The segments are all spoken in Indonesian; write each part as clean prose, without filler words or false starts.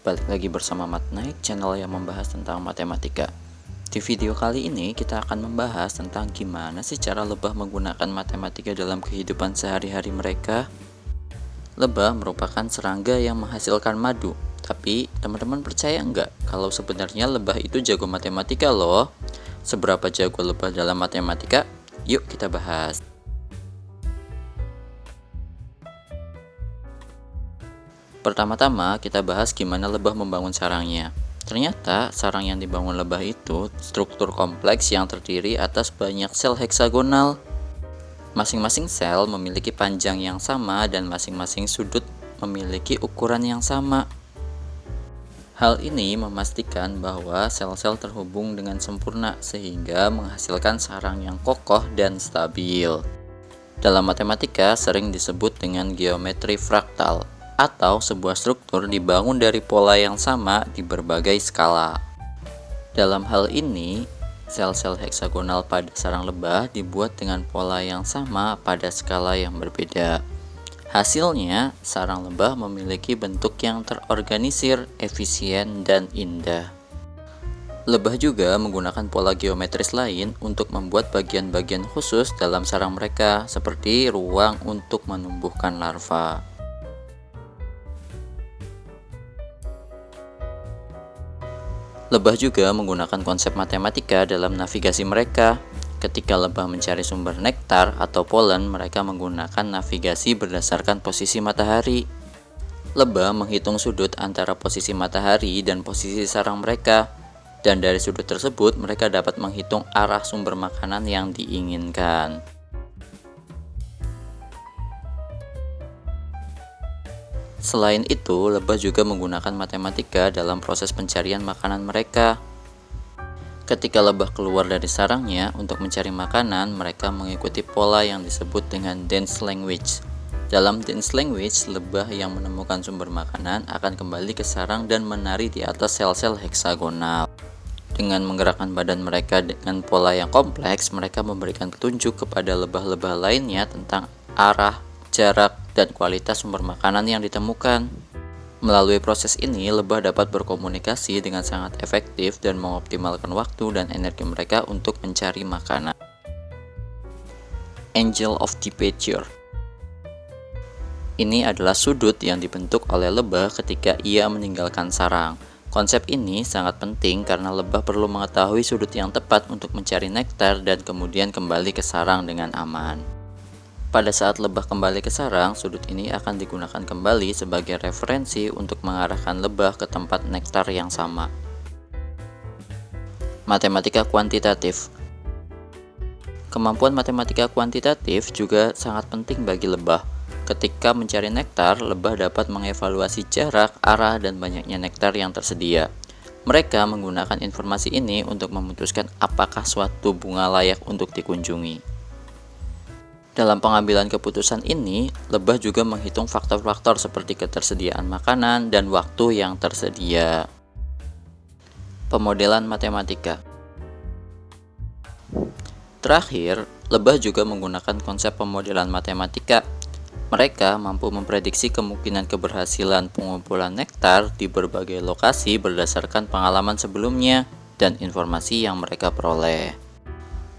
Balik lagi bersama Matnaik, channel yang membahas tentang matematika. Di video kali ini kita akan membahas tentang gimana sih cara lebah menggunakan matematika dalam kehidupan sehari-hari mereka. Lebah merupakan serangga yang menghasilkan madu. Tapi teman-teman percaya nggak kalau sebenarnya lebah itu jago matematika loh? Seberapa jago lebah dalam matematika? Yuk kita bahas. Pertama-tama kita bahas gimana lebah membangun sarangnya. Ternyata sarang yang dibangun lebah itu struktur kompleks yang terdiri atas banyak sel heksagonal. Masing-masing sel memiliki panjang yang sama dan masing-masing sudut memiliki ukuran yang sama. Hal ini memastikan bahwa sel-sel terhubung dengan sempurna sehingga menghasilkan sarang yang kokoh dan stabil. Dalam matematika sering disebut dengan geometri fraktal, atau sebuah struktur dibangun dari pola yang sama di berbagai skala. Dalam hal ini, sel-sel heksagonal pada sarang lebah dibuat dengan pola yang sama pada skala yang berbeda. Hasilnya, sarang lebah memiliki bentuk yang terorganisir, efisien, dan indah. Lebah juga menggunakan pola geometris lain untuk membuat bagian-bagian khusus dalam sarang mereka, seperti ruang untuk menumbuhkan larva. Lebah juga menggunakan konsep matematika dalam navigasi mereka. Ketika lebah mencari sumber nektar atau polen, mereka menggunakan navigasi berdasarkan posisi matahari. Lebah menghitung sudut antara posisi matahari dan posisi sarang mereka, dan dari sudut tersebut mereka dapat menghitung arah sumber makanan yang diinginkan. Selain itu, lebah juga menggunakan matematika dalam proses pencarian makanan mereka. Ketika lebah keluar dari sarangnya untuk mencari makanan, mereka mengikuti pola yang disebut dengan dance language. Dalam dance language, lebah yang menemukan sumber makanan akan kembali ke sarang dan menari di atas sel-sel heksagonal. Dengan menggerakkan badan mereka dengan pola yang kompleks, mereka memberikan petunjuk kepada lebah-lebah lainnya tentang arah, jarak, dan kualitas sumber makanan yang ditemukan. Melalui proses ini, lebah dapat berkomunikasi dengan sangat efektif dan mengoptimalkan waktu dan energi mereka untuk mencari makanan. Angle of departure. Ini adalah sudut yang dibentuk oleh lebah ketika ia meninggalkan sarang. Konsep ini sangat penting karena lebah perlu mengetahui sudut yang tepat untuk mencari nektar dan kemudian kembali ke sarang dengan aman. Pada saat lebah kembali ke sarang, sudut ini akan digunakan kembali sebagai referensi untuk mengarahkan lebah ke tempat nektar yang sama. Matematika kuantitatif. Kemampuan matematika kuantitatif juga sangat penting bagi lebah. Ketika mencari nektar, lebah dapat mengevaluasi jarak, arah, dan banyaknya nektar yang tersedia. Mereka menggunakan informasi ini untuk memutuskan apakah suatu bunga layak untuk dikunjungi. Dalam pengambilan keputusan ini, lebah juga menghitung faktor-faktor seperti ketersediaan makanan dan waktu yang tersedia. Pemodelan matematika. Terakhir, lebah juga menggunakan konsep pemodelan matematika. Mereka mampu memprediksi kemungkinan keberhasilan pengumpulan nektar di berbagai lokasi berdasarkan pengalaman sebelumnya dan informasi yang mereka peroleh.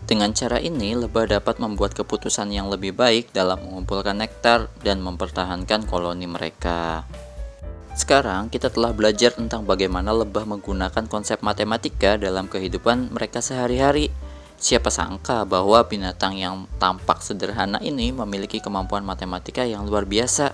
Dengan cara ini, lebah dapat membuat keputusan yang lebih baik dalam mengumpulkan nektar dan mempertahankan koloni mereka. Sekarang kita telah belajar tentang bagaimana lebah menggunakan konsep matematika dalam kehidupan mereka sehari-hari. Siapa sangka bahwa binatang yang tampak sederhana ini memiliki kemampuan matematika yang luar biasa.